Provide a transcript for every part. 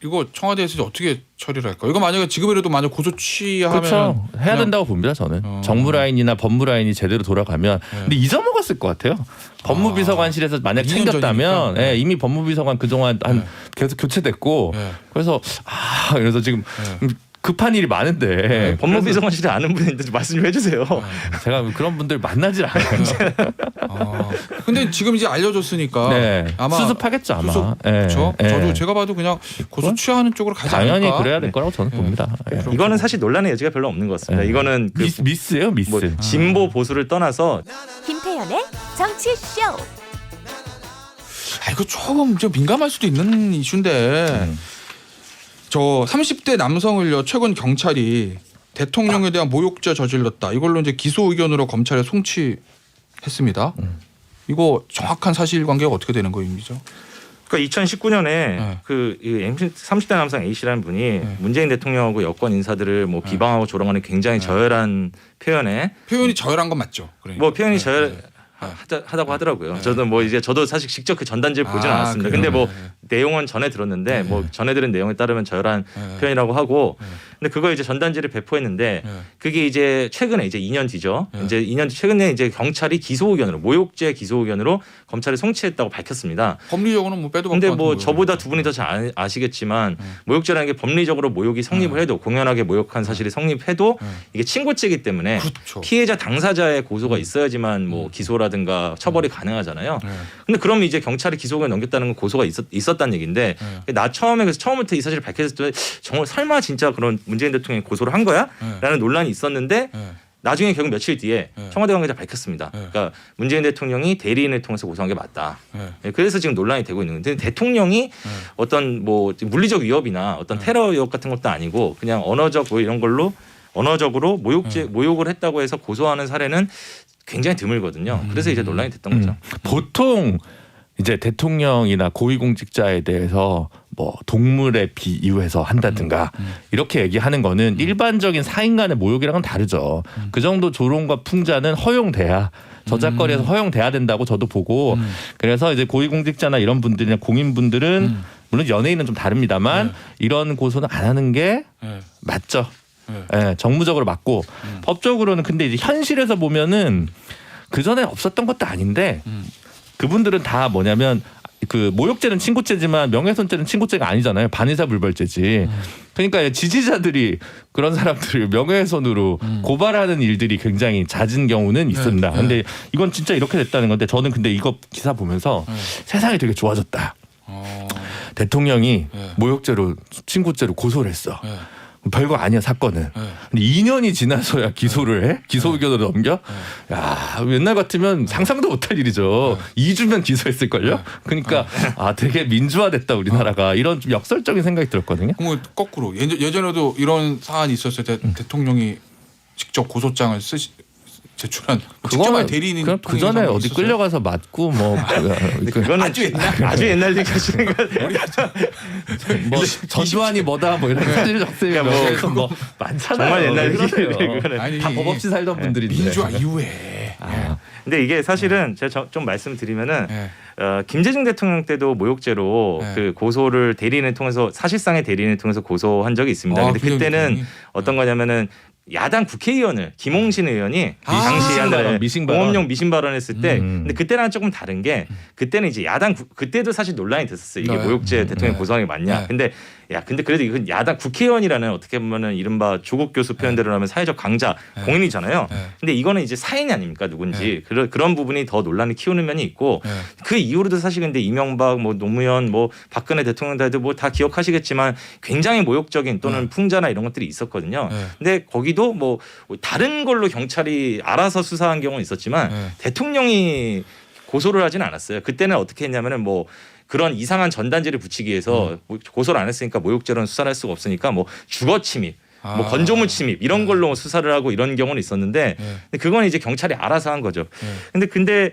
이거 청와대에서 어떻게 처리를 할까? 이거 만약에 지금이라도 만약 고소 취하면 그렇죠. 해야 된다고 봅니다. 저는 정무 라인이나 법무 라인이 제대로 돌아가면 근데 잊어먹었을 것 같아요. 법무비서관실에서 만약 2년 챙겼다면 전이니까. 이미 법무비서관 그동안 계속 교체됐고 그래서 그래서 지금 급한 일이 많은데 법무비서관실에 아는 분이 있는데 좀 말씀 좀 해주세요. 제가 그런 분들 만나질 않아요. 근데 지금 이제 알려줬으니까 네. 아마 수습하겠죠 아마. 그렇죠. 네. 저도 제가 봐도 그냥 고소 취하는 쪽으로 가지 당연히 않을까. 그래야 될 거라고 저는 봅니다. 예. 이거는 사실 논란의 여지가 별로 없는 것 같습니다. 이거는 그 미스예요 미스. 뭐 진보 보수를 떠나서 김태현의 정치쇼. 이거 조금 좀 민감할 수도 있는 이슈인데 저 30대 남성을요 최근 경찰이 대통령에 대한 모욕죄 저질렀다 이걸로 이제 기소 의견으로 검찰에 송치했습니다. 이거 정확한 사실관계가 어떻게 되는 거입니까? 그러니까 2019년에 그 30대 남성 A 씨라는 분이 문재인 대통령하고 여권 인사들을 뭐 비방하고 조롱하는 굉장히 저열한 표현이 저열한 건 맞죠? 그러니까. 뭐 표현이 하다고 하더라고요. 저도 사실 직접 그 전단지를 보지는 않았습니다. 근데 뭐 내용은 전해 들었는데 뭐 전해 들은 내용에 따르면 저열한 표현이라고 하고 근데 그거 이제 전단지를 배포했는데 그게 이제 최근에 이제 2년 뒤죠. 이제 2년 최근에 이제 경찰이 기소 의견으로 모욕죄 기소 의견으로 검찰에 송치했다고 밝혔습니다. 법리적으로는 뭐 빼도 근데 뭐 저보다 두 분이 더 잘 아시겠지만 모욕죄라는 게 법리적으로 모욕이 성립을 해도 공연하게 모욕한 사실이 성립해도 이게 친고죄이기 때문에 그렇죠. 피해자 당사자의 고소가 있어야지만 뭐 기소라든가 처벌이 가능하잖아요. 근데 그럼 이제 경찰이 기소 의견 넘겼다는 건 고소가 있었다는 얘기인데 나 처음부터 이 사실을 밝혔을 때 정말 설마 진짜 그런 문재인 대통령이 고소를 한 거야? 라는 논란이 있었는데 나중에 결국 며칠 뒤에 청와대 관계자 밝혔습니다. 그러니까 문재인 대통령이 대리인을 통해서 고소한 게 맞다. 그래서 지금 논란이 되고 있는 건데 대통령이 어떤 뭐 물리적 위협이나 어떤 테러 위협 같은 것도 아니고 그냥 언어적 뭐 이런 걸로 언어적으로 모욕을 했다고 해서 고소하는 사례는 굉장히 드물거든요. 그래서 이제 논란이 됐던 거죠. 보통 이제 대통령이나 고위공직자에 대해서 뭐 동물에 비유해서 한다든가 이렇게 얘기하는 거는 일반적인 사인 간의 모욕이랑은 다르죠. 그 정도 조롱과 풍자는 허용돼야 저작거리에서 허용돼야 된다고 저도 보고 그래서 이제 고위공직자나 이런 분들이나 공인분들은 물론 연예인은 좀 다릅니다만 이런 고소는 안 하는 게 맞죠. 예, 정무적으로 맞고 법적으로는 근데 이제 현실에서 보면은 그 전에 없었던 것도 아닌데 그분들은 다 뭐냐면 그 모욕죄는 친고죄지만 명예훼손죄는 친고죄가 아니잖아요. 반의사불벌죄지. 그러니까 지지자들이 그런 사람들을 명예훼손으로 고발하는 일들이 굉장히 잦은 경우는 있습니다. 근데 이건 진짜 이렇게 됐다는 건데 저는 근데 이거 기사 보면서 세상이 되게 좋아졌다. 대통령이 모욕죄로 친고죄로 고소를 했어. 별거 아니야 사건은. 근데 2년이 지나서야 기소를 해? 기소 의견으로 넘겨? 야 옛날 같으면 상상도 못할 일이죠. 2주면 기소했을걸요? 그러니까 되게 민주화됐다 우리나라가. 이런 좀 역설적인 생각이 들었거든요. 그럼 거꾸로 예전에도 이런 사안이 있었을 때 대통령이 직접 고소장을 제출한 직접 대리인이 그 전에 어디 끌려가서 맞고 뭐 그거는 아주 옛날 얘기 하시는 거 뭐 전두환이 뭐다 뭐 이런 사실 적세가 뭐 많잖아요. 정말 옛날 얘기예요. 아니, 다 법 없이 살던 분들인데. 민주화 이후에. 근데 이게 사실은 제가 좀 말씀드리면은 김대중 대통령 때도 모욕죄로 그 고소를 대리인을 통해서 사실상의 대리인을 통해서 고소한 적이 있습니다. 근데 그때는 어떤 거냐면은 야당 국회의원을 김홍신 의원이 당시 공업용 미신 발언했을 때 근데 그때랑 조금 다른 게 그때는 이제 그때도 사실 논란이 됐었어요. 이게 모욕죄 대통령 고소하는 게 맞냐. 근데 그래도 이건 야당 국회의원이라는 어떻게 보면은 이른바 조국 교수 표현대로 하면 사회적 강자 공인이잖아요. 근데 이거는 이제 사인이 아닙니까 누군지 그런 부분이 더 논란을 키우는 면이 있고 그 이후로도 사실 근데 이명박 뭐 노무현 뭐 박근혜 대통령 때도 뭐 다 기억하시겠지만 굉장히 모욕적인 또는 풍자나 이런 것들이 있었거든요. 근데 거기도 뭐 다른 걸로 경찰이 알아서 수사한 경우는 있었지만 대통령이 고소를 하지는 않았어요. 그때는 어떻게 했냐면은 뭐 그런 이상한 전단지를 붙이기 위해서 고소를 안 했으니까 모욕죄로는 수사를 할 수가 없으니까 뭐 주거 침입, 뭐 건조물 침입 이런 걸로 수사를 하고 이런 경우는 있었는데 근데 그건 이제 경찰이 알아서 한 거죠. 근데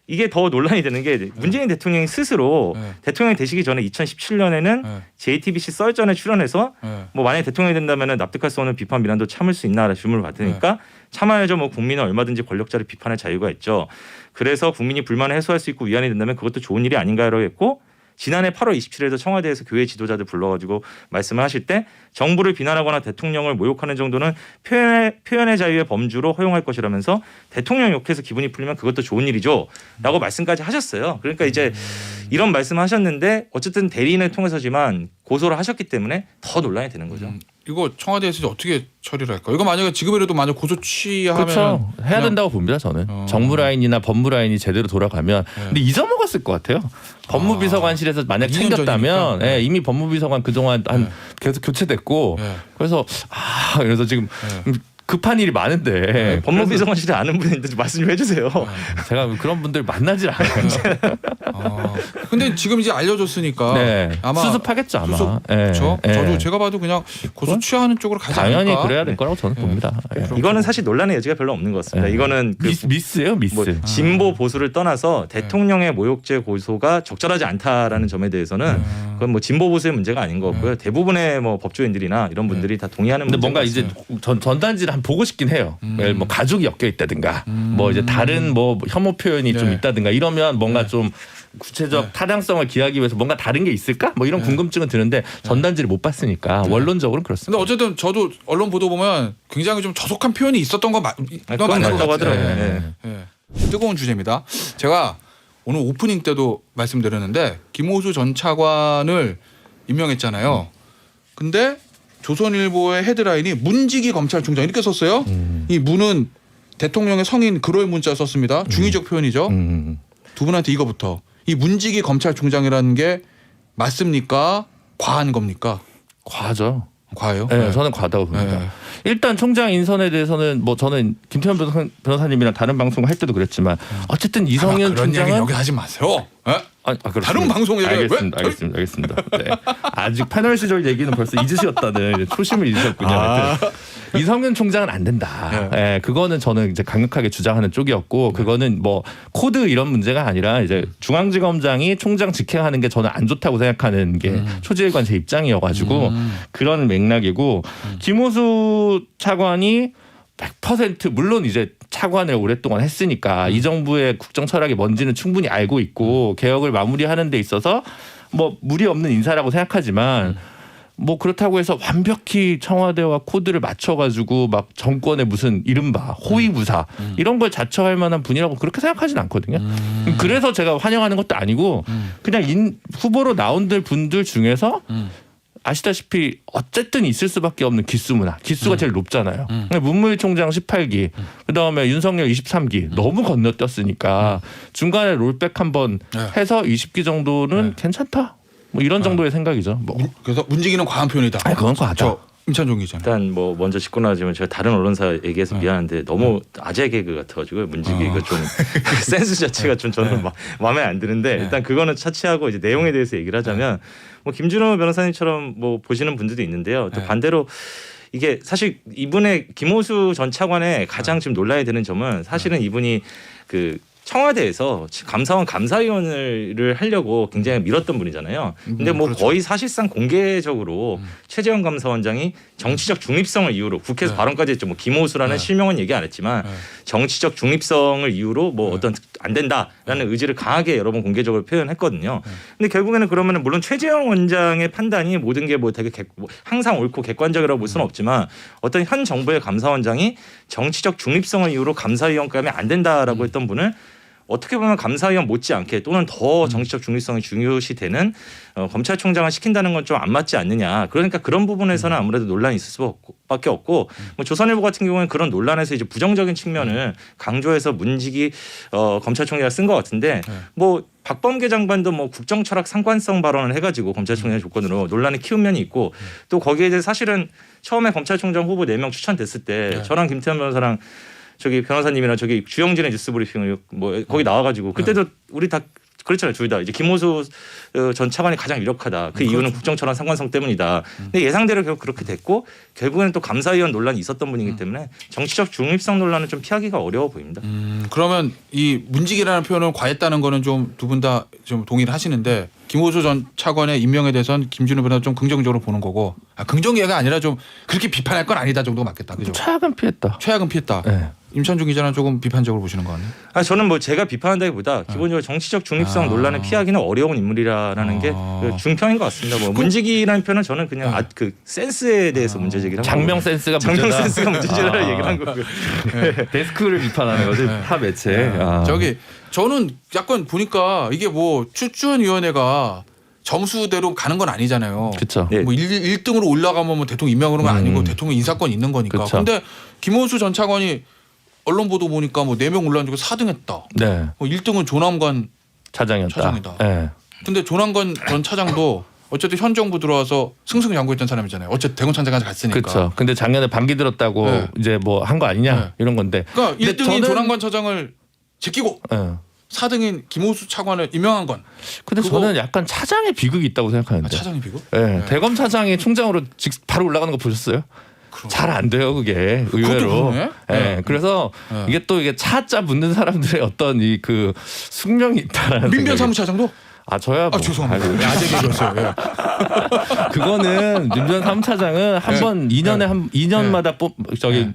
이게 더 논란이 되는 게 문재인 대통령이 스스로 대통령이 되시기 전에 2017년에는 JTBC 썰전에 출연해서 뭐 만약에 대통령이 된다면 납득할 수 없는 비판 비난도 참을 수 있나라는 질문을 받으니까 참아야죠. 뭐 국민은 얼마든지 권력자를 비판할 자유가 있죠. 그래서 국민이 불만을 해소할 수 있고 위안이 된다면 그것도 좋은 일이 아닌가요라고 했고 지난해 8월 27일에도 청와대에서 교회 지도자들 불러가지고 말씀을 하실 때 정부를 비난하거나 대통령을 모욕하는 정도는 표현의 자유의 범주로 허용할 것이라면서 대통령 욕해서 기분이 풀리면 그것도 좋은 일이죠 라고 말씀까지 하셨어요. 그러니까 이제 이런 말씀하셨는데 어쨌든 대리인을 통해서지만 고소를 하셨기 때문에 더 논란이 되는 거죠. 이거 청와대에서 이제 어떻게 처리를 할까? 이거 만약에 지금이라도 만약 고소 취하면 그렇죠. 해야 그냥- 된다고 봅니다. 저는 정무 라인이나 법무 라인이 제대로 돌아가면 근데 잊어먹었을 것 같아요. 법무비서관실에서 만약 2년 챙겼다면 전이니까. 예, 이미 법무비서관 그동안 계속 교체됐고 네. 그래서 그래서 지금 급한 일이 많은데 법무비서관실에 아는 분인데 말씀 좀 해주세요. 제가 그런 분들 만나질 않아요. 근데 지금 이제 알려줬으니까 네. 아마 수습하겠죠 아마. 수습, 예, 그렇죠. 예. 저도 제가 봐도 그냥 고소 취하는 쪽으로 가지 당연히 않을까. 그래야 될 거라고 저는 봅니다. 예. 이거는 사실 논란의 여지가 별로 없는 것 같습니다. 네. 이거는 그 미스예요 미스. 뭐 진보 보수를 떠나서 대통령의 모욕죄 고소가 적절하지 않다라는 점에 대해서는 그건 뭐 진보 보수의 문제가 아닌 것 같고요. 대부분의 뭐 법조인들이나 이런 분들이 다 동의하는 근데 문제인 뭔가 것 이제 같습니다. 전단지를 한 보고 싶긴 해요. 뭐 가족이 엮여 있다든가, 뭐 이제 다른 뭐 혐오 표현이 좀 네. 있다든가 이러면 뭔가 좀 구체적 타당성을 기하기 위해서 뭔가 다른 게 있을까? 뭐 이런 궁금증은 드는데 전단지를 못 봤으니까 원론적으로는 그렇습니다. 근데 어쨌든 저도 언론 보도 보면 굉장히 좀 저속한 표현이 있었던 거 그건 맞는 것 맞다고 같아요. 하더라고요. 예. 예. 뜨거운 주제입니다. 제가 오늘 오프닝 때도 말씀드렸는데 김호수 전 차관을 임명했잖아요. 근데 조선일보의 헤드라인이 문지기 검찰총장 이렇게 썼어요. 이 문은 대통령의 성인 그로의 문자 썼습니다. 중의적 표현이죠. 두 분한테 이거부터 이 문지기 검찰총장이라는 게 맞습니까? 과한 겁니까? 과하죠. 과해요? 네, 저는 과하다고 봅니다. 네. 일단 총장 인선에 대해서는 뭐 저는 김태현 변호사님이랑 다른 방송 할 때도 그랬지만 어쨌든 이성윤 그런 얘기 총장은 여기 하지 마세요. 예? 그렇습니다. 다른 방송 얘기를 알겠습니다. 왜? 알겠습니다. 네. 아직 패널 시절 얘기는 벌써 잊으셨다는 초심을 잊으셨군요. 하여튼 이성윤 총장은 안 된다. 예, 그거는 저는 이제 강력하게 주장하는 쪽이었고 그거는 뭐 코드 이런 문제가 아니라 이제 중앙지검장이 총장 직행하는 게 저는 안 좋다고 생각하는 게 초지일관 제 입장이어가지고 그런 맥락이고 김호수 차관이 100% 물론 이제 차관을 오랫동안 했으니까 이 정부의 국정 철학이 뭔지는 충분히 알고 있고 개혁을 마무리하는 데 있어서 뭐 무리 없는 인사라고 생각하지만 뭐 그렇다고 해서 완벽히 청와대와 코드를 맞춰가지고 막 정권의 무슨 이른바 호위무사 이런 걸 자처할 만한 분이라고 그렇게 생각하지는 않거든요. 그래서 제가 환영하는 것도 아니고 그냥 후보로 나온 분들 중에서 아시다시피 어쨌든 있을 수밖에 없는 기수 문화. 기수가 제일 높잖아요. 문무일 총장 18기, 그다음에 윤석열 23기 너무 건너뛰었으니까 중간에 롤백 한번 해서 20기 정도는 괜찮다. 뭐 이런 정도의 생각이죠. 뭐. 그래서 문지기는 과한 표현이다. 그건 과하다. 저 임찬종 기자는. 일단 뭐 먼저 짚고 나지만 제가 다른 언론사 얘기해서 미안한데 너무 아재 개그 같아가지고 문지기 이거 좀 센스 자체가 좀 저는 마음에 안 드는데 일단 그거는 차치하고 이제 내용에 대해서 얘기를 하자면 뭐 김준호 변호사님처럼 뭐 보시는 분들도 있는데요. 또 반대로 이게 사실 이분의 김호수 전 차관의 가장 지금 논란이 되는 점은 사실은 이분이 그 청와대에서 감사원 감사위원을 하려고 굉장히 밀었던 분이잖아요. 근데 뭐 그렇죠. 거의 사실상 공개적으로 최재형 감사원장이 정치적 중립성을 이유로 국회에서 발언까지 했죠. 뭐 김호수라는 실명은 얘기 안 했지만 정치적 중립성을 이유로 뭐 어떤 안 된다라는 의지를 강하게 여러 번 공개적으로 표현했거든요. 근데 결국에는 그러면은 물론 최재형 원장의 판단이 모든 게 뭐 되게 항상 옳고 객관적이라고 볼 수는 없지만 어떤 현 정부의 감사원장이 정치적 중립성을 이유로 감사위원감이 안 된다라고 했던 분을 어떻게 보면 감사위원 못지않게 또는 더 정치적 중립성이 중요시 되는 검찰총장을 시킨다는 건 좀 안 맞지 않느냐. 그러니까 그런 부분에서는 아무래도 논란이 있을 수밖에 없고 뭐 조선일보 같은 경우는 그런 논란에서 이제 부정적인 측면을 강조해서 문지기 검찰총장을 쓴 것 같은데 뭐 박범계 장관도 뭐 국정철학 상관성 발언을 해가지고 검찰총장 조건으로 논란을 키운 면이 있고 또 거기에 대해 사실은 처음에 검찰총장 후보 4명 추천됐을 때 저랑 김태현 변호사랑 저기 변호사님이랑 저기 주영진의 뉴스브리핑을 뭐 거기 나와가지고 그때도 우리 다 그렇잖아요. 둘 다 이제 김호수 전 차관이 가장 유력하다. 그 이유는 국정철학 상관성 때문이다. 근데 예상대로 결국 그렇게 됐고 결국에는 또 감사위원 논란이 있었던 분이기 때문에 정치적 중립성 논란은 좀 피하기가 어려워 보입니다. 그러면 이 문지기라는 표현을 과했다는 거는 좀 두 분 다 좀 동의를 하시는데 김호수 전 차관의 임명에 대해서는 김준우 변호사 좀 긍정적으로 보는 거고 긍정이가 아니라 좀 그렇게 비판할 건 아니다 정도가 맞겠다. 그죠? 최악은 피했다. 최악은 피했다. 네. 임찬종 기자는 조금 비판적으로 보시는 거 아니에요? 저는 뭐 제가 비판한다기보다 기본적으로 정치적 중립성 논란을 피하기는 어려운 인물이라는 게 중평인 것 같습니다. 뭐 문지기라는 표현은 저는 그냥 그 센스에 대해서 문제제기를 한 장명 거고. 센스가 장명 문제다. 센스가 문제라는 얘기를 한 거고. 데스크를 비판하는 거지 타 매체. 저기 저는 약간 보니까 이게 뭐 추천위원회가 점수대로 가는 건 아니잖아요. 그렇죠. 네. 뭐 1등으로 올라가면 뭐 대통령 임명하는 건 아니고 대통령 인사권 있는 거니까. 그쵸. 근데 김호수 전 차관이 언론 보도 보니까 뭐 4명 올라가지고 4등했다. 네. 1등은 조남관 차장이었다. 차장이다. 네. 근데 조남관 전 차장도 어쨌든 현 정부 들어와서 승승장구했던 사람이잖아요. 어쨌든 대검찰청까지 갔으니까. 그렇죠. 근데 작년에 반기 들었다고 네. 이제 뭐 한 거 아니냐 네. 이런 건데. 그러니까 근데 1등인 조남관 차장을 제끼고 네. 4등인 김호수 차관을 임명한 건. 근데 그거- 저는 약간 차장의 비극이 있다고 생각하는데. 차장이 비고? 네. 대검 차장이 총장으로 바로 올라가는 거 보셨어요? 잘 안 돼요 그게 의외로. 그러네? 네. 그래서 네. 이게 또 이게 차자 붙는 사람들의 어떤 이 그 숙명이 있다라는. 민변 생각이- 사무차장도? 아 저야 뭐. 죄송합니다. 아이고. 아재 얘기였어요. 예. 그거는 민변 사무차장은 한 번 2년에 한 2년마다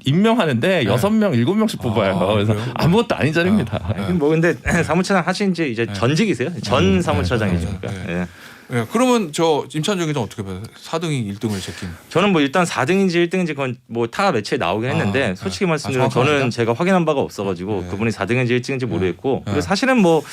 임명하는데 6명 7명씩 뽑아요. 그래서 그래요? 아무것도 아닌 자리입니다. 뭐 근데 사무처장 하신 지 이제 전직이세요? 전 사무처장이죠. 네. 그러니까. 네. 예. 예, 그러면 저 임찬종 기자 어떻게 봐요? 4등이 1등을 제낀. 저는 뭐 일단 4등인지 1등인지 그건 뭐 타 매체에 나오긴 했는데 네. 솔직히 말씀드리면 정확합니다. 저는 제가 확인한 바가 없어가지고 네. 그분이 4등인지 1등인지 모르겠고 네. 그리고 사실은 뭐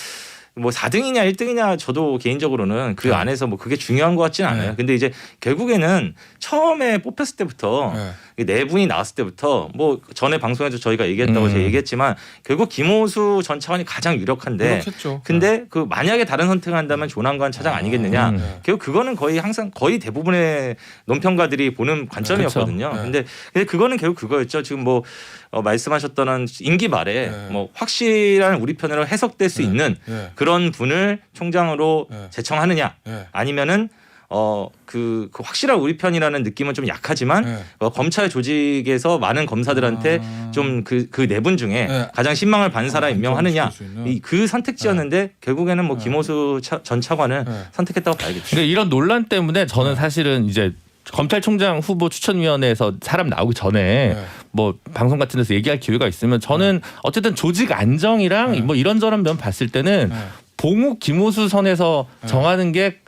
4등이냐 1등이냐 저도 개인적으로는 그 안에서 뭐 그게 중요한 것 같지는 않아요. 네. 근데 이제 결국에는 처음에 뽑혔을 때부터 네 분이 나왔을 때부터 뭐 전에 방송에서 저희가 얘기했다고 제가 얘기했지만 결국 김호수 전 차관이 가장 유력한데 그렇겠죠. 근데 그 만약에 다른 선택을 한다면 조남관 차장 아니겠느냐. 결국 그거는 거의 항상 거의 대부분의 논평가들이 보는 관점이었거든요. 그렇죠. 근데 그거는 결국 그거였죠. 지금 뭐 말씀하셨던 임기 말에 네. 뭐 확실한 우리 편으로 해석될 수 있는 그런 분을 총장으로 제청하느냐 아니면은 그 확실한 우리 편이라는 느낌은 좀 약하지만 검찰 조직에서 많은 검사들한테 좀 그 네 분 중에 가장 신망을 받는 사람 임명하느냐 그 선택지였는데 결국에는 뭐 김호수 전 차관을 선택했다고 봐야겠죠. 그러니까 이런 논란 때문에 저는 사실은 이제 검찰총장 후보 추천위원회에서 사람 나오기 전에 뭐 방송 같은 데서 얘기할 기회가 있으면 저는 어쨌든 조직 안정이랑 뭐 이런저런 면 봤을 때는 봉욱 김호수 선에서 정하는 게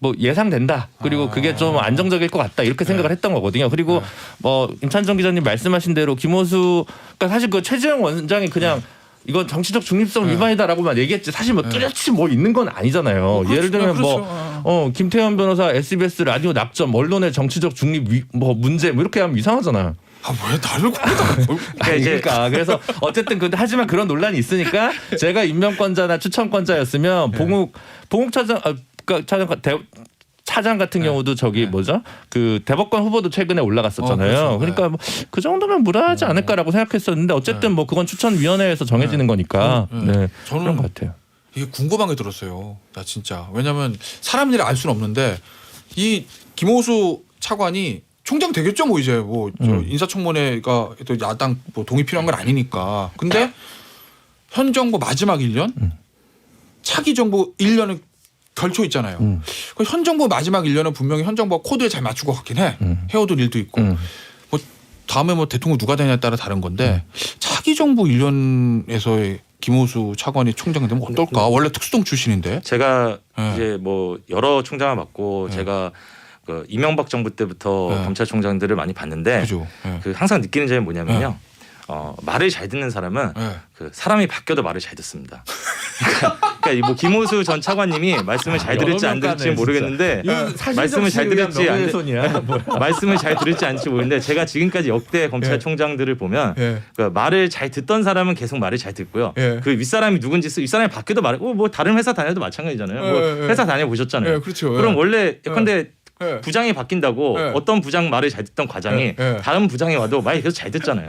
뭐 예상된다. 그리고 그게 좀 안정적일 것 같다. 이렇게 생각을 했던 거거든요. 그리고 뭐 임찬종 기자님 말씀하신 대로 김호수 그러니까 사실 그 최재형 원장이 그냥 이건 정치적 중립성 위반이다라고만 얘기했지 사실 뭐 뚜렷이 뭐 있는 건 아니잖아요. 예를 들면 뭐 김태현 변호사 SBS 라디오 낙점 언론의 정치적 중립 뭐 문제 뭐 이렇게 하면 이상하잖아요. 왜 나를 그러니까 그래서 어쨌든 근데 하지만 그런 논란이 있으니까 제가 임명권자나 추천권자였으면 봉욱 차장 차장 같은 경우도 저기 뭐죠? 그 대법관 후보도 최근에 올라갔었잖아요. 그렇죠. 그러니까 뭐 그 정도면 무난하지 않을까라고 생각했었는데 어쨌든 뭐 그건 추천위원회에서 정해지는 거니까 네. 저는 그런 것 같아요. 이게 궁금한 게 들었어요. 나 진짜. 왜냐면 사람 일을 알 수는 없는데 이 김호수 차관이 총장 되겠죠, 뭐 이제 뭐 저 인사청문회가 또 야당 뭐 동의 필요한 건 아니니까. 근데 현 정부 마지막 1년, 차기 정부 1년을 걸쳐 있잖아요. 그 현 정부 마지막 1년은 분명히 현 정부가 코드에 잘 맞출 것 같긴 해. 해오던 일도 있고. 뭐 다음에 뭐 대통령 누가 되냐에 따라 다른 건데 차기 정부 1년에서의 김호수 차관이 총장 되면 어떨까? 원래 특수동 출신인데. 제가 이제 뭐 여러 총장을 맡고 제가 그 이명박 정부 때부터 검찰총장들을 많이 봤는데 그죠. 그 항상 느끼는 점이 뭐냐면요. 말을 잘 듣는 사람은 그 사람이 바뀌어도 말을 잘 듣습니다. 그러니까 뭐 김호수 전 차관님이 말씀을 잘 들을지 안 들을지 모르겠는데 말씀을 잘 들을지 말씀을 잘 들을지 않을지 모르는데 제가 지금까지 역대 검찰총장들을 보면 그러니까 말을 잘 듣던 사람은 계속 말을 잘 듣고요. 그 윗사람이 누군지 윗사람이 바뀌어도 말고 뭐 다른 회사 다녀도 마찬가지잖아요. 뭐 회사 다녀 보셨잖아요. 그렇죠. 그럼 원래 예컨대 부장이 바뀐다고 어떤 부장 말을 잘 듣던 과장이 다른 부장이 와도 말이 계속 잘 듣잖아요.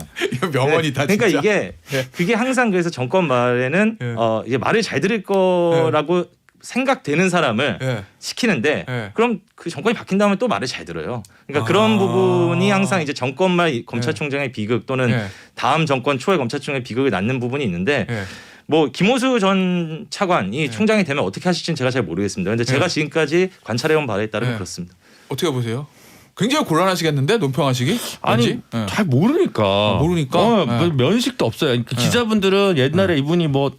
명언이다. 그러니까 진짜. 이게 그게 항상 그래서 정권 말에는 이제 말을 잘 들을 거라고 생각되는 사람을 시키는데 그럼 그 정권이 바뀐 다음에 또 말을 잘 들어요. 그러니까 그런 부분이 항상 이제 정권 말 검찰총장의 비극 또는 다음 정권 초에 검찰총장의 비극을 낳는 부분이 있는데 뭐 김호수 전 차관이 총장이 되면 어떻게 하실지는 제가 잘 모르겠습니다. 그런데 제가 지금까지 관찰해온 바에 따르면 그렇습니다. 어떻게 보세요? 굉장히 곤란하시겠는데 논평하시기? 아니 왠지? 잘 모르니까. 모르니까? 면식도 없어요. 기자분들은 옛날에 이분이 뭐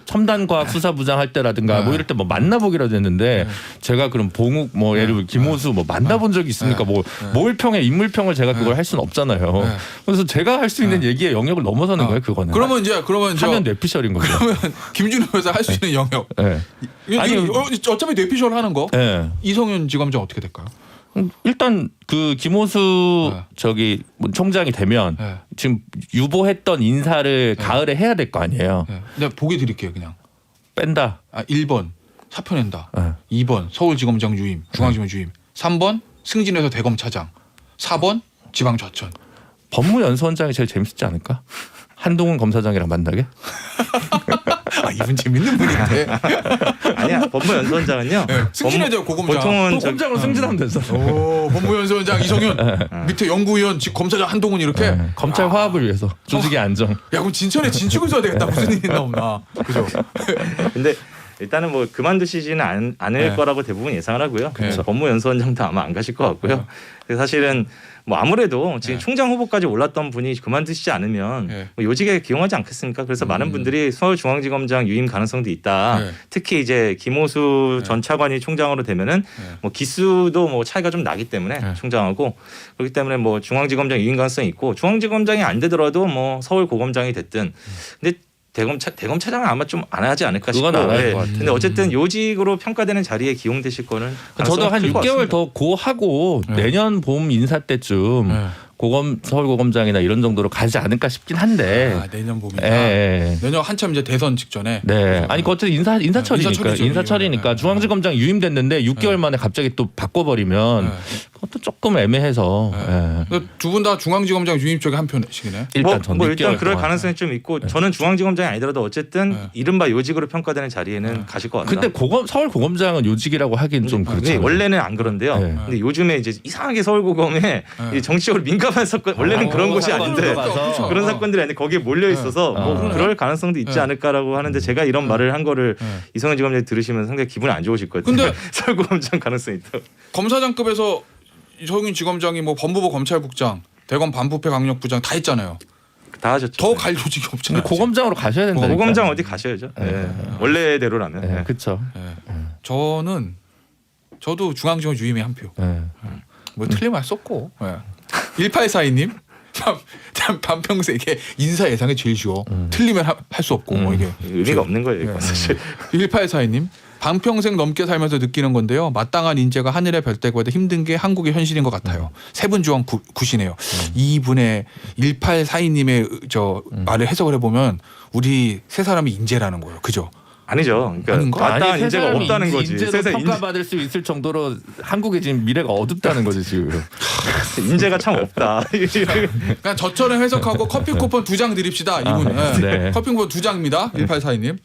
첨단과학 수사부장 할 때라든가 뭐 이럴 때 뭐 만나보기라도 했는데 제가 그럼 봉욱 뭐 예를 들어 김호수 뭐 만나본 적이 있습니까? 뭐 몰평에 인물평을 제가 그걸 할 수는 없잖아요. 그래서 제가 할 수 있는 얘기의 영역을 넘어서는 거예요. 그거는. 그러면 하면 뇌피셜인 거죠. 그러면 김준호 여사 할 수 있는 영역. 아니 어차피 뇌피셜 하는 거. 이성윤 지검장 어떻게 될까요? 일단 그 김호수 저기 뭐 총장이 되면 지금 유보했던 인사를 가을에 해야 될 거 아니에요. 내가 보기 드릴게요, 그냥. 뺀다. 1번 사표 낸다. 2번 서울지검장 유임, 중앙지검 유임. 3번 승진해서 대검차장. 4번 지방좌천. 법무연수원장이 제일 재밌지 않을까? 한동훈 검사장이랑 만나게? 이분 재밌는 분인데. 아니야 법무연수원장은요. 승진해죠 고검장. 보통은 검장으로 승진하면 됐어. 오, 법무연수원장 이성윤. 밑에 연구위원, 검사장 한동훈 이렇게. 검찰 화합을 위해서 조직의 안정. 야 그럼 진천에 진축을 써야 되겠다. 무슨 일이 나오나. 그죠? 근데 일단은 뭐 그만두시지는 않을 거라고 대부분 예상을 하고요. 그렇죠. 법무연수원장도 아마 안 가실 것 같고요. 그래서 사실은 뭐 아무래도 지금 총장 후보까지 올랐던 분이 그만두시지 않으면 뭐 요직에 기용하지 않겠습니까? 그래서 많은 분들이 서울중앙지검장 유임 가능성도 있다. 특히 이제 김호수 전 차관이 총장으로 되면은 뭐 기수도 뭐 차이가 좀 나기 때문에 총장하고 그렇기 때문에 뭐 중앙지검장 유임 가능성이 있고 중앙지검장이 안 되더라도 뭐 서울고검장이 됐든 근데 대검차장은 아마 좀 안 하지 않을까 싶고. 그건 안 할 것 같아요. 근데 어쨌든 요직으로 평가되는 자리에 기용되실 거는 저도 한 6개월 더 고하고 내년 봄 인사 때쯤 서울고검장이나 이런 정도로 가지 않을까 싶긴 한데. 내년 봄이다. 내년 한참 이제 대선 직전에. 네. 아니 어쨌든 인사철이니까. 인사철이니까 중앙지검장 유임됐는데 6개월 만에 갑자기 또 바꿔버리면 그것도 조금 애매해서. 두 분 다 중앙지검장 유임 쪽에 한 표씩이네. 일단 전 일단 그럴 가능성이 좀 있고 저는 중앙지검장이 아니더라도 어쨌든 이른바 요직으로 평가되는 자리에는 가실 것 같다. 근데 서울고검장은 요직이라고 하긴 좀 그렇죠. 원래는 안 그런데요. 근데 요즘에 이제 이상하게 서울고검에 정치적으로 민감한 사건 원래는 그런 곳이 아닌데 그런 사건들이 아닌데 거기에 몰려 있어서 뭐 그럴 가능성도 있지 않을까라고 하는데 제가 이런 말을 한 거를 이성현 지검장이 들으시면 상당히 기분이 안 좋으실 것 같아요. 근데 서울고검장 가능성이 있다. 검사장급에서 이성윤 지검장이 뭐 법무부 검찰국장, 대검 반부패 강력부장 다 했잖아요. 다 하셨죠. 더 갈 조직이 없잖아요. 고검장으로 가셔야 된다. 고검장 어디 가셔야죠. 원래대로라면. 그렇죠. 저도 중앙지검 유임에 한 표. 뭐 틀리면 썼고. 1842님 반평생 이게 인사 예상이 제일 쉬워. 틀리면 할 수 없고 뭐 이게 의미가 없는 거예요. 사실. 1842님 반평생 넘게 살면서 느끼는 건데요. 마땅한 인재가 하늘의 별따기보다 힘든 게 한국의 현실인 것 같아요. 세분 중한 굿이네요. 이분의 1842님의 저 말을 해석을 해보면 우리 세 사람이 인재라는 거예요. 그죠? 아니죠. 그러니까 마땅한 인재가 없다는 거지. 인재로 평가받을 수 있을 정도로 한국의 지금 미래가 어둡다는 거지 지금. 인재가 참 없다. 그냥 저처럼 해석하고 커피 쿠폰 2장 드립시다. 이분. 커피 쿠폰 2장입니다. 1842님.